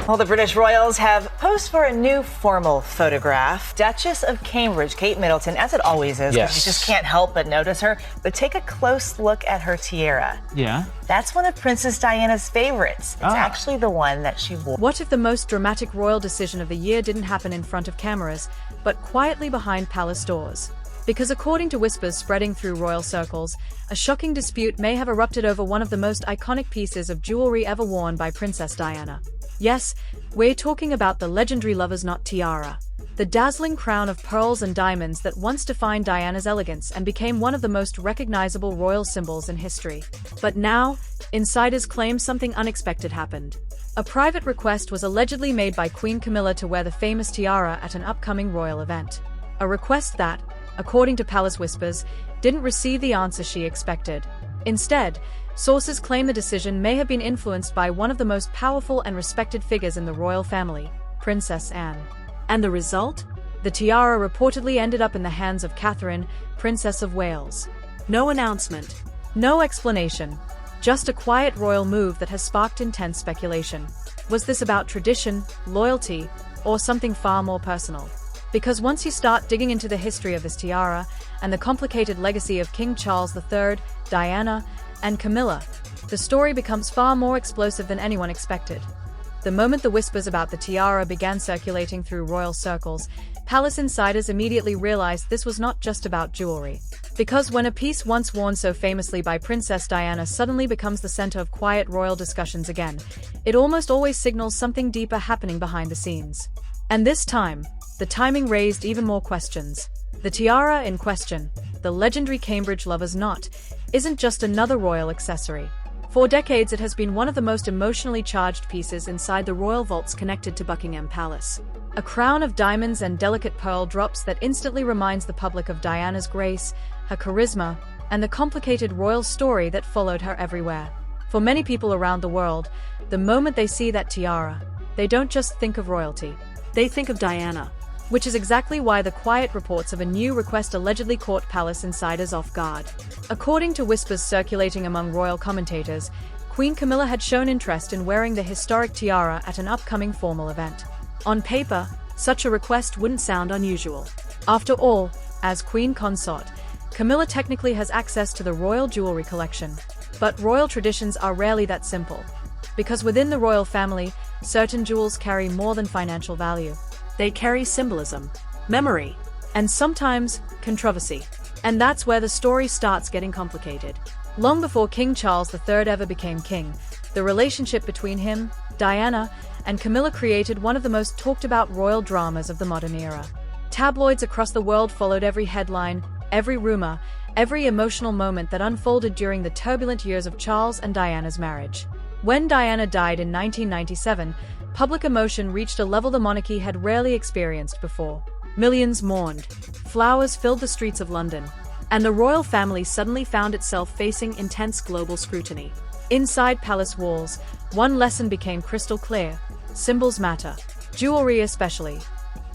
Well, the British royals have posed for a new formal photograph. Duchess of Cambridge, Kate Middleton, as it always is, Yes. you just can't help but notice her. But take a close look at her tiara. Yeah. That's one of Princess Diana's favorites. It's actually the one that she wore. What if the most dramatic royal decision of the year didn't happen in front of cameras, but quietly behind palace doors? Because according to whispers spreading through royal circles, a shocking dispute may have erupted over one of the most iconic pieces of jewelry ever worn by Princess Diana. Yes, we're talking about the legendary lover's knot tiara. The dazzling crown of pearls and diamonds that once defined Diana's elegance and became one of the most recognizable royal symbols in history. But now, insiders claim something unexpected happened. A private request was allegedly made by Queen Camilla to wear the famous tiara at an upcoming royal event. A request that, according to palace whispers, didn't receive the answer she expected. Instead, sources claim the decision may have been influenced by one of the most powerful and respected figures in the royal family, Princess Anne. And the result? The tiara reportedly ended up in the hands of Catherine, Princess of Wales. No announcement, no explanation, just a quiet royal move that has sparked intense speculation. Was this about tradition, loyalty, or something far more personal? Because once you start digging into the history of this tiara and the complicated legacy of King Charles III, Diana, and Camilla, the story becomes far more explosive than anyone expected. The moment the whispers about the tiara began circulating through royal circles, palace insiders immediately realized this was not just about jewelry. Because when a piece once worn so famously by Princess Diana suddenly becomes the center of quiet royal discussions again, it almost always signals something deeper happening behind the scenes. And this time, the timing raised even more questions. The tiara in question, the legendary Cambridge lover's knot, isn't just another royal accessory. For decades it has been one of the most emotionally charged pieces inside the royal vaults connected to Buckingham Palace. A crown of diamonds and delicate pearl drops that instantly reminds the public of Diana's grace, her charisma, and the complicated royal story that followed her everywhere. For many people around the world, the moment they see that tiara, they don't just think of royalty. They think of Diana. Which is exactly why the quiet reports of a new request allegedly caught palace insiders off guard. According to whispers circulating among royal commentators, Queen Camilla had shown interest in wearing the historic tiara at an upcoming formal event. On paper, such a request wouldn't sound unusual. After all, as Queen Consort, Camilla technically has access to the royal jewelry collection. But royal traditions are rarely that simple. Because within the royal family, certain jewels carry more than financial value. They carry symbolism, memory, and sometimes controversy. And that's where the story starts getting complicated. Long before King Charles III ever became king, the relationship between him, Diana, and Camilla created one of the most talked about royal dramas of the modern era. Tabloids across the world followed every headline, every rumor, every emotional moment that unfolded during the turbulent years of Charles and Diana's marriage. When Diana died in 1997, public emotion reached a level the monarchy had rarely experienced before. Millions mourned. Flowers filled the streets of London. And the royal family suddenly found itself facing intense global scrutiny. Inside palace walls, one lesson became crystal clear. Symbols matter. Jewelry especially.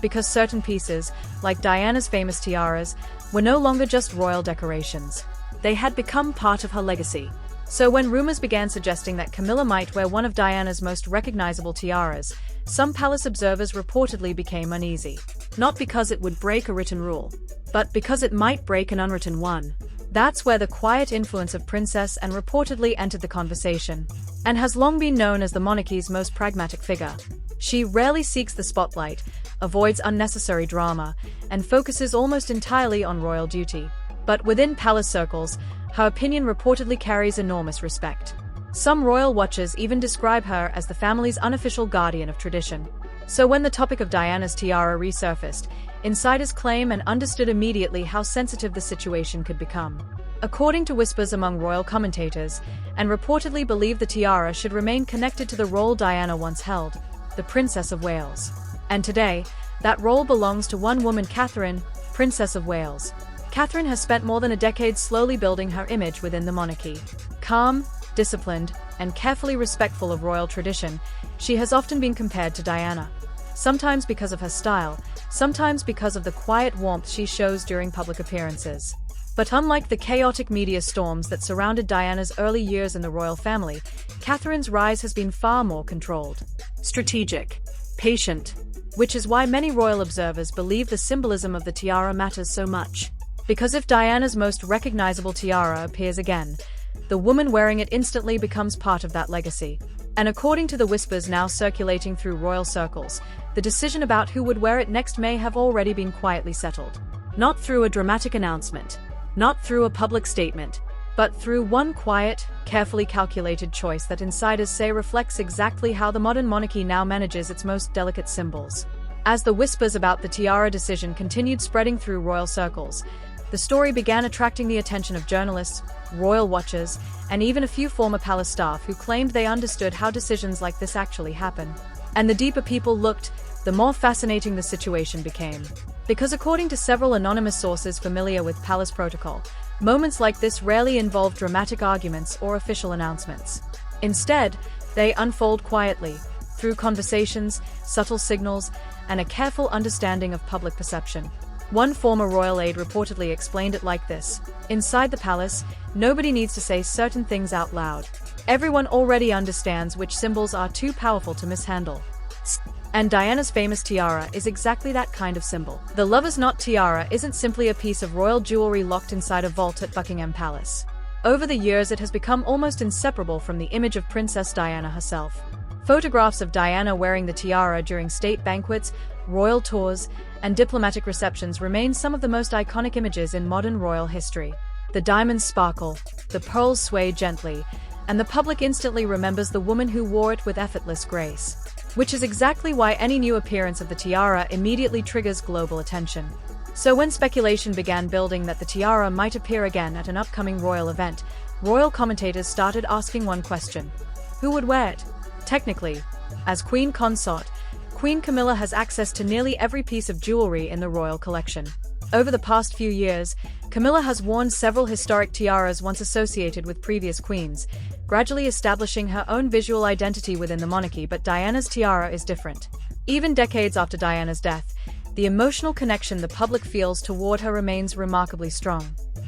Because certain pieces, like Diana's famous tiaras, were no longer just royal decorations. They had become part of her legacy. So when rumors began suggesting that Camilla might wear one of Diana's most recognizable tiaras, some palace observers reportedly became uneasy. Not because it would break a written rule, but because it might break an unwritten one. That's where the quiet influence of Princess Anne reportedly entered the conversation, and has long been known as the monarchy's most pragmatic figure. She rarely seeks the spotlight, avoids unnecessary drama, and focuses almost entirely on royal duty. But within palace circles, her opinion reportedly carries enormous respect. Some royal watchers even describe her as the family's unofficial guardian of tradition. So when the topic of Diana's tiara resurfaced, insiders claim and understood immediately how sensitive the situation could become. According to whispers among royal commentators, and reportedly believe the tiara should remain connected to the role Diana once held, the Princess of Wales. And today, that role belongs to one woman, Catherine, Princess of Wales. Catherine has spent more than a decade slowly building her image within the monarchy. Calm, disciplined, and carefully respectful of royal tradition, she has often been compared to Diana. Sometimes because of her style, sometimes because of the quiet warmth she shows during public appearances. But unlike the chaotic media storms that surrounded Diana's early years in the royal family, Catherine's rise has been far more controlled. strategic, patient, which is why many royal observers believe the symbolism of the tiara matters so much. Because if Diana's most recognizable tiara appears again, the woman wearing it instantly becomes part of that legacy. And according to the whispers now circulating through royal circles, the decision about who would wear it next may have already been quietly settled. Not through a dramatic announcement, not through a public statement, but through one quiet, carefully calculated choice that insiders say reflects exactly how the modern monarchy now manages its most delicate symbols. As the whispers about the tiara decision continued spreading through royal circles, the story began attracting the attention of journalists, royal watchers, and even a few former palace staff who claimed they understood how decisions like this actually happen. And the deeper people looked, the more fascinating the situation became. Because according to several anonymous sources familiar with palace protocol, moments like this rarely involve dramatic arguments or official announcements. Instead, they unfold quietly, through conversations, subtle signals, and a careful understanding of public perception. One former royal aide reportedly explained it like this: inside the palace, nobody needs to say certain things out loud. Everyone already understands which symbols are too powerful to mishandle. And Diana's famous tiara is exactly that kind of symbol. The lover's knot tiara isn't simply a piece of royal jewelry locked inside a vault at Buckingham Palace. Over the years, it has become almost inseparable from the image of Princess Diana herself. Photographs of Diana wearing the tiara during state banquets, royal tours, and diplomatic receptions remain some of the most iconic images in modern royal history. The diamonds sparkle, the pearls sway gently, and the public instantly remembers the woman who wore it with effortless grace. Which is exactly why any new appearance of the tiara immediately triggers global attention. So when speculation began building that the tiara might appear again at an upcoming royal event, royal commentators started asking one question: who would wear it? Technically, as Queen Consort, Queen Camilla has access to nearly every piece of jewelry in the royal collection. Over the past few years, Camilla has worn several historic tiaras once associated with previous queens, gradually establishing her own visual identity within the monarchy. But Diana's tiara is different. Even decades after Diana's death, the emotional connection the public feels toward her remains remarkably strong.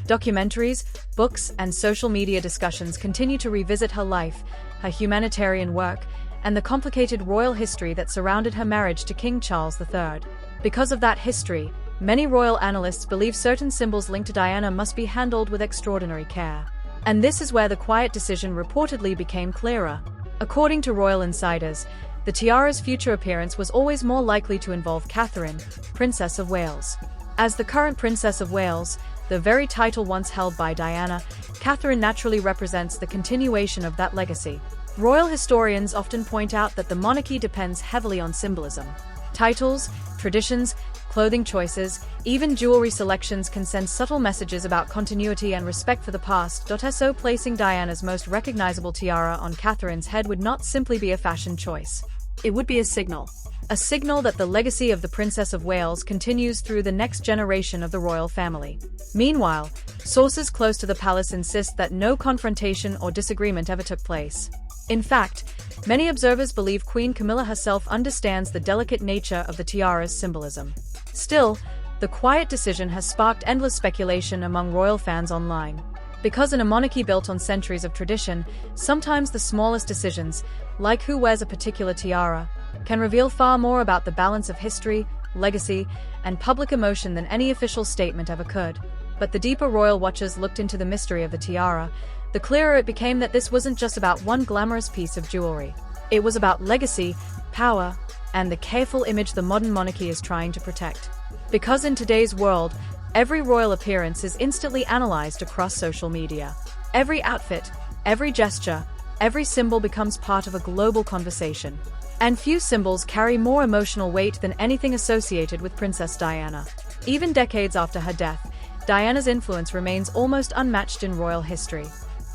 Documentaries, books, and social media discussions continue to revisit her life, her humanitarian work, and the complicated royal history that surrounded her marriage to King Charles III. Because of that history, many royal analysts believe certain symbols linked to Diana must be handled with extraordinary care. And this is where the quiet decision reportedly became clearer. According to royal insiders, the tiara's future appearance was always more likely to involve Catherine, Princess of Wales. As the current Princess of Wales, the very title once held by Diana, Catherine naturally represents the continuation of that legacy. Royal historians often point out that the monarchy depends heavily on symbolism. Titles, traditions, clothing choices, even jewelry selections can send subtle messages about continuity and respect for the past. So placing Diana's most recognizable tiara on Catherine's head would not simply be a fashion choice. It would be a signal. A signal that the legacy of the Princess of Wales continues through the next generation of the royal family. Meanwhile, sources close to the palace insist that no confrontation or disagreement ever took place. In fact, many observers believe Queen Camilla herself understands the delicate nature of the tiara's symbolism. Still, the quiet decision has sparked endless speculation among royal fans online. Because in a monarchy built on centuries of tradition, sometimes the smallest decisions, like who wears a particular tiara, can reveal far more about the balance of history, legacy, and public emotion than any official statement ever could. But the deeper royal watchers looked into the mystery of the tiara, the clearer it became that this wasn't just about one glamorous piece of jewelry. It was about legacy, power, and the careful image the modern monarchy is trying to protect. Because in today's world, every royal appearance is instantly analyzed across social media. Every outfit, every gesture, every symbol becomes part of a global conversation. And few symbols carry more emotional weight than anything associated with Princess Diana. Even decades after her death, Diana's influence remains almost unmatched in royal history.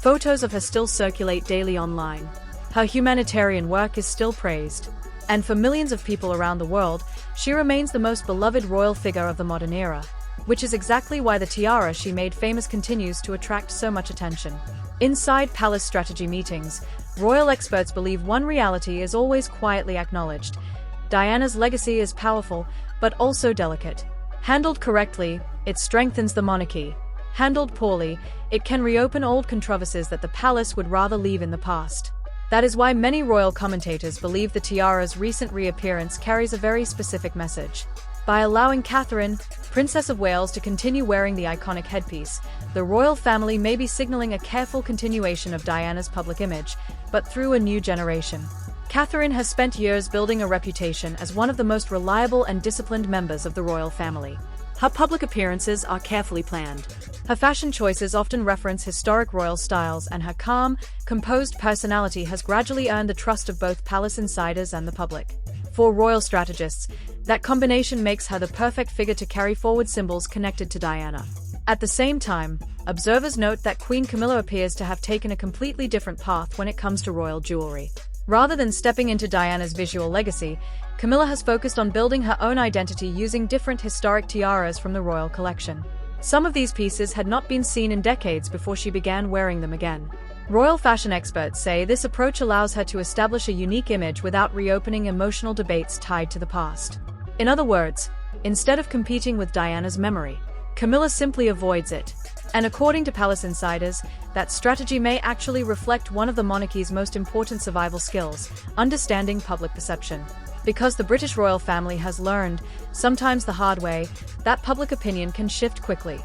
Photos of her still circulate daily online. Her humanitarian work is still praised. And for millions of people around the world, she remains the most beloved royal figure of the modern era. Which is exactly why the tiara she made famous continues to attract so much attention. Inside palace strategy meetings, royal experts believe one reality is always quietly acknowledged. Diana's legacy is powerful, but also delicate. Handled correctly, it strengthens the monarchy. Handled poorly, it can reopen old controversies that the palace would rather leave in the past. That is why many royal commentators believe the tiara's recent reappearance carries a very specific message. By allowing Catherine, Princess of Wales, to continue wearing the iconic headpiece, the royal family may be signaling a careful continuation of Diana's public image, but through a new generation. Catherine has spent years building a reputation as one of the most reliable and disciplined members of the royal family. Her public appearances are carefully planned. Her fashion choices often reference historic royal styles, and her calm, composed personality has gradually earned the trust of both palace insiders and the public. For royal strategists, that combination makes her the perfect figure to carry forward symbols connected to Diana. At the same time, observers note that Queen Camilla appears to have taken a completely different path when it comes to royal jewelry. Rather than stepping into Diana's visual legacy, Camilla has focused on building her own identity using different historic tiaras from the royal collection. Some of these pieces had not been seen in decades before she began wearing them again. Royal fashion experts say this approach allows her to establish a unique image without reopening emotional debates tied to the past. In other words, instead of competing with Diana's memory, Camilla simply avoids it. And according to palace insiders, that strategy may actually reflect one of the monarchy's most important survival skills, understanding public perception. Because the British royal family has learned, sometimes the hard way, that public opinion can shift quickly.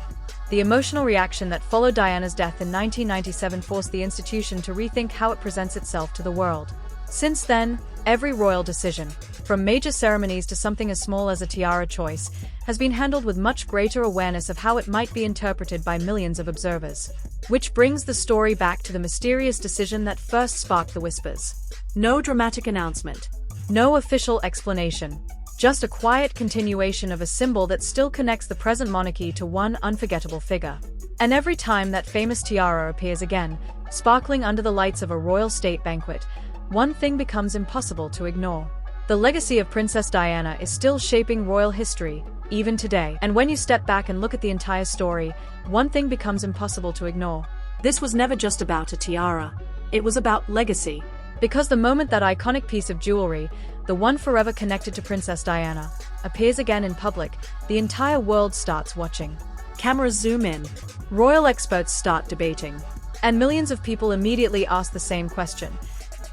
The emotional reaction that followed Diana's death in 1997 forced the institution to rethink how it presents itself to the world. Since then, every royal decision, from major ceremonies to something as small as a tiara choice, has been handled with much greater awareness of how it might be interpreted by millions of observers. Which brings the story back to the mysterious decision that first sparked the whispers. No dramatic announcement. No official explanation. Just a quiet continuation of a symbol that still connects the present monarchy to one unforgettable figure. And every time that famous tiara appears again, sparkling under the lights of a royal state banquet, one thing becomes impossible to ignore. The legacy of Princess Diana is still shaping royal history, even today. And when you step back and look at the entire story, one thing becomes impossible to ignore. This was never just about a tiara. It was about legacy. Because the moment that iconic piece of jewelry, the one forever connected to Princess Diana, appears again in public, the entire world starts watching. Cameras zoom in. Royal experts start debating. And millions of people immediately ask the same question.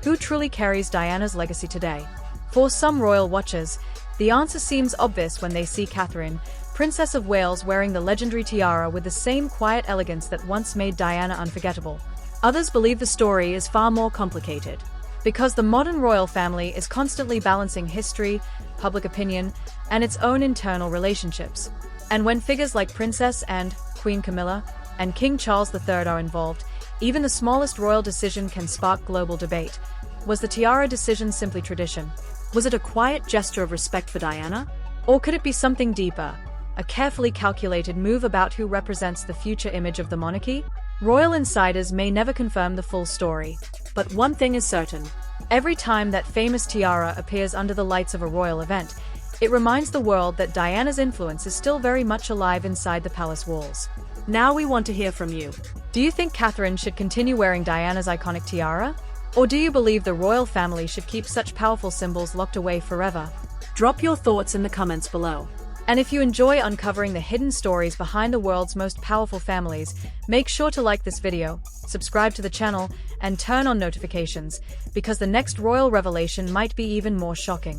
Who truly carries Diana's legacy today? For some royal watchers, the answer seems obvious when they see Catherine, Princess of Wales, wearing the legendary tiara with the same quiet elegance that once made Diana unforgettable. Others believe the story is far more complicated. Because the modern royal family is constantly balancing history, public opinion, and its own internal relationships. And when figures like Princess and Queen Camilla and King Charles III are involved, even the smallest royal decision can spark global debate. Was the tiara decision simply tradition? Was it a quiet gesture of respect for Diana? Or could it be something deeper, a carefully calculated move about who represents the future image of the monarchy? Royal insiders may never confirm the full story, but one thing is certain. Every time that famous tiara appears under the lights of a royal event, it reminds the world that Diana's influence is still very much alive inside the palace walls. Now we want to hear from you. Do you think Catherine should continue wearing Diana's iconic tiara? Or do you believe the royal family should keep such powerful symbols locked away forever? Drop your thoughts in the comments below. And if you enjoy uncovering the hidden stories behind the world's most powerful families, make sure to like this video, subscribe to the channel, and turn on notifications, because the next royal revelation might be even more shocking.